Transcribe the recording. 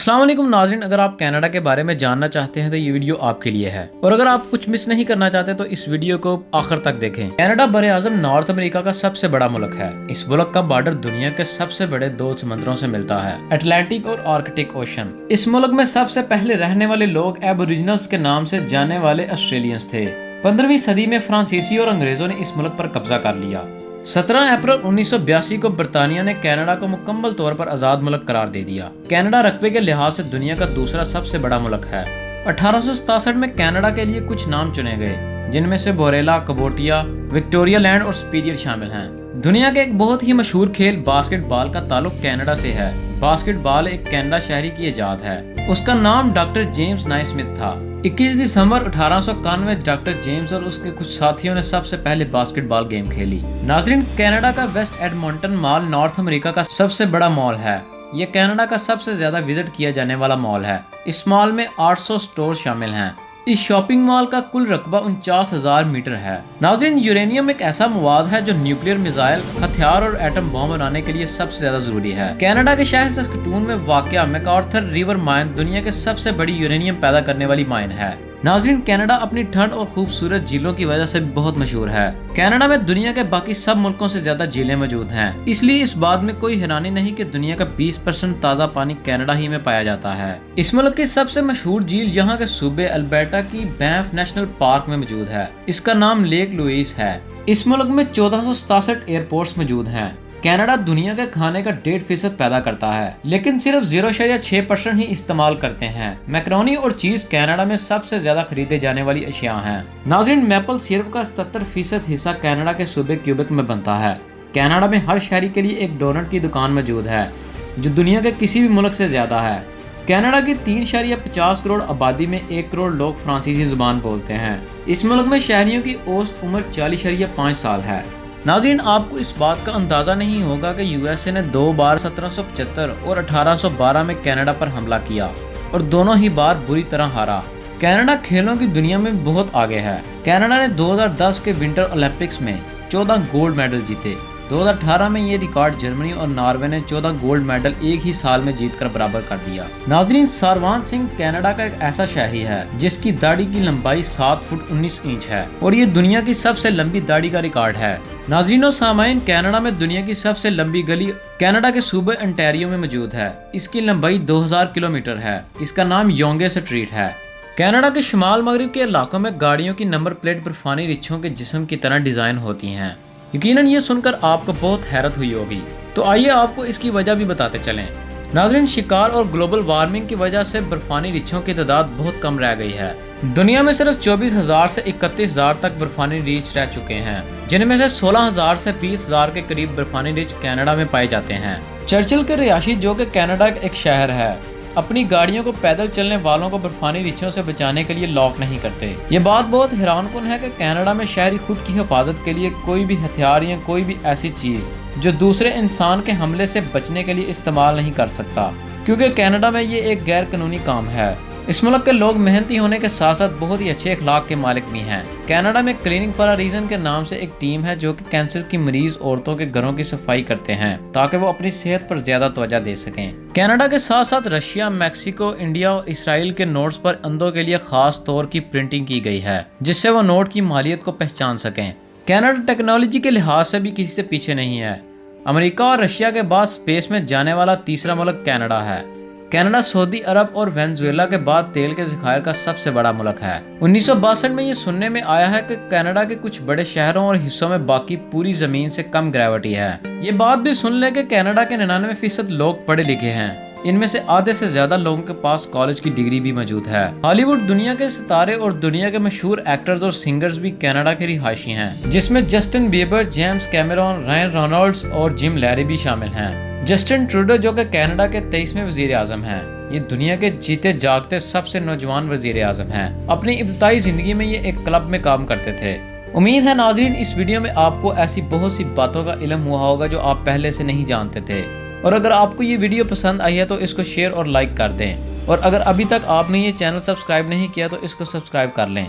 अस्सलाम वालेकुम नाज़रीन, अगर आप कनाडा के बारे में जानना चाहते हैं तो ये वीडियो आपके लिए है। और अगर आप कुछ मिस नहीं करना चाहते तो इस वीडियो को आखिर तक देखें। कनाडा बरे आज़म नॉर्थ अमेरिका का सबसे बड़ा मुल्क है। इस मुल्क का बॉर्डर दुनिया के सबसे बड़े दो समुद्रों से मिलता है, अटलांटिक और आर्कटिक ओशन। इस मुल्क में सबसे पहले रहने वाले लोग एबोरिजिनल्स के नाम से जाने वाले ऑस्ट्रेलियंस थे। 15वीं सदी में फ्रांसीसी और अंग्रेजों ने इस मुल्क पर कब्जा कर लिया। 17 अप्रैल 1982 को बरतानिया ने कनाडा को मुकम्मल तौर पर आज़ाद मुल्क करार दे दिया। कनाडा रकबे के लिहाज से दुनिया का दूसरा सबसे बड़ा मुल्क है। 1867 में कनाडा के लिए कुछ नाम चुने गए, जिनमें से बोरेला, कबोटिया, विक्टोरिया लैंड और सुपीरियर शामिल हैं। दुनिया के एक बहुत ही मशहूर खेल बास्केटबॉल का ताल्लुक कनाडा से है। बास्केटबॉल एक कनाडा शहरी की इजाद है। उसका नाम डॉक्टर जेम्स नाइस्मिथ था। 21 दिसंबर 1891 में डॉक्टर जेम्स और उसके कुछ साथियों ने सबसे पहले बास्केटबॉल गेम खेली। नाजरीन, कनाडा का West Edmonton Mall North America का सबसे बड़ा मॉल है। ये कनाडा का सबसे ज्यादा विजिट किया जाने वाला मॉल है। इस मॉल में 800 स्टोर शामिल हैं। इस शॉपिंग मॉल का कुल रकबा 49,000 मीटर है। नाज़रीन, यूरेनियम एक ऐसा मवाद है जो न्यूक्लियर मिसाइल, हथियार और एटम बम बनाने के लिए सबसे ज्यादा जरूरी है। कनाडा के शहर सस्केटून में वाक़या मैकआर्थर रिवर माइन दुनिया के सबसे बड़ी यूरेनियम पैदा करने वाली माइन है। नाज़रीन, कनाडा अपनी ठंड और खूबसूरत झीलों की वजह से भी बहुत मशहूर है। कनाडा में दुनिया के बाकी सब मुल्कों से ज्यादा झीलें मौजूद हैं, इसलिए इस बात में कोई हैरानी नहीं कि दुनिया का 20% ताज़ा पानी कनाडा ही में पाया जाता है। इस मुल्क की सबसे मशहूर झील यहाँ के सूबे अल्बर्टा की बैंफ नेशनल पार्क में मौजूद है। इसका नाम लेक लुईस है। इस मुल्क में 1467 एयरपोर्ट्स मौजूद हैं। कनाडा दुनिया के खाने का 1.5% पैदा करता है, लेकिन सिर्फ 0.6% ही इस्तेमाल करते हैं। मैक्रोनी और चीज कनाडा में सबसे ज्यादा खरीदे जाने वाली अशिया हैं। नाज़रीन, मैपल सिरप का 77% हिस्सा कनाडा के सूबे क्यूबेक में बनता है। कनाडा में हर शहरी के लिए एक डोनट की दुकान मौजूद है, जो दुनिया के किसी भी मुल्क से ज्यादा है। कनाडा की 3.50 करोड़ आबादी में 1 करोड़ लोग फ्रांसीसी जुबान बोलते हैं। इस मुल्क में शहरियों की औसत उम्र 40.5 साल है। नाज़रीन, आपको इस बात का अंदाज़ा नहीं होगा कि यूएसए ने 2 बार 1775 और 1812 में कनाडा पर हमला किया और दोनों ही बार बुरी तरह हारा। कनाडा खेलों की दुनिया में बहुत आगे है। कनाडा ने 2010 के विंटर ओलंपिक्स में 14 गोल्ड मेडल जीते। 2018 में ये रिकॉर्ड जर्मनी और नॉर्वे ने 14 गोल्ड मेडल एक ही साल में जीतकर बराबर कर दिया। नाज़रीन, सरवान सिंह कनाडा का एक ऐसा शहरी है जिसकी दाढ़ी की लंबाई 7 फुट 19 इंच है और ये दुनिया की सबसे लंबी दाढ़ी का रिकॉर्ड है। नाज़रीन और सामाइन, कनाडा में दुनिया की सबसे लंबी गली कनाडा के सूबे ओंटारियो में मौजूद है। इसकी लंबाई 2000 किलोमीटर है। इसका नाम योंगे स्ट्रीट है। कनाडा के शुमाल मगरिब के इलाकों में गाड़ियों की नंबर प्लेट बर्फानी रिच्छों के जिस्म की तरह डिजाइन होती हैं। यकीनन ये सुनकर आपको बहुत हैरत हुई होगी, तो आइए आपको इसकी वजह भी बताते चलें। नाज़रीन, शिकार और ग्लोबल वार्मिंग की वजह से बर्फानी रिच्छों की तादाद बहुत कम रह गई है। दुनिया में सिर्फ 24,000 से 31,000 तक बर्फानी रिच रह चुके हैं, जिनमें से 16,000 से 20,000 के करीब बर्फानी रिच कनाडा में पाए जाते हैं। चर्चिल के रिहायशी, जो कि कनाडा का एक शहर है, अपनी गाड़ियों को पैदल चलने वालों को बर्फानी रिच्छों से बचाने के लिए लॉक नहीं करते। ये बात बहुत हैरानकुन है कि कनाडा में शहरी खुद की हिफाजत के लिए कोई भी हथियार या कोई भी ऐसी चीज जो दूसरे इंसान के हमले से बचने के लिए इस्तेमाल नहीं कर सकता, क्योंकि कनाडा में ये एक गैर कानूनी काम है। इस मुल्क के लोग मेहनती होने के साथ साथ बहुत ही अच्छे अखलाक के मालिक भी हैं। कनाडा में क्लीनिंग फॉर अ रीजन के नाम से एक टीम है जो कि कैंसर की मरीज औरतों के घरों की सफाई करते हैं ताकि वो अपनी सेहत पर ज्यादा तवज्जो दे सकें। कनाडा के साथ साथ रशिया, मैक्सिको, इंडिया और इसराइल के नोट्स पर अंधों के लिए खास तौर की प्रिंटिंग की गई है, जिससे वो नोट की मालियत को पहचान सकें। कनाडा टेक्नोलॉजी के लिहाज से भी किसी से पीछे नहीं है। अमेरिका और रशिया के बाद स्पेस में जाने वाला तीसरा मुल्क कनाडा है। कनाडा सऊदी अरब और वेनेजुएला के बाद तेल के ज़खायर का सबसे बड़ा मुल्क है। 1962 में ये सुनने में आया है कि कनाडा के कुछ बड़े शहरों और हिस्सों में बाकी पूरी जमीन से कम ग्रेविटी है। ये बात भी सुन ले कि कनाडा के 99% लोग पढ़े लिखे हैं। इनमें से आधे से ज्यादा लोगों के पास कॉलेज की डिग्री भी मौजूद है। हॉलीवुड दुनिया के सितारे और दुनिया के मशहूर एक्टर्स और सिंगर्स भी कनाडा के रिहायशी हैं, जिसमें Justin Bieber, James Cameron, Ryan Reynolds और जिम लैरी भी शामिल हैं। जस्टिन ट्रूडो, जो कि कनाडा के 23वें वजीर आजम हैं, ये दुनिया के जीते जागते सबसे नौजवान वजीर आजम हैं। अपनी इब्तदाई जिंदगी में ये एक क्लब में काम करते थे। उम्मीद है नाजरीन, इस वीडियो में आपको ऐसी बहुत सी बातों का इल्म हुआ होगा जो आप पहले से नहीं जानते थे। और अगर आपको ये वीडियो पसंद आई है तो इसको शेयर और लाइक कर दें। और अगर अभी तक आपने ये चैनल सब्सक्राइब नहीं किया तो इसको सब्सक्राइब कर लें।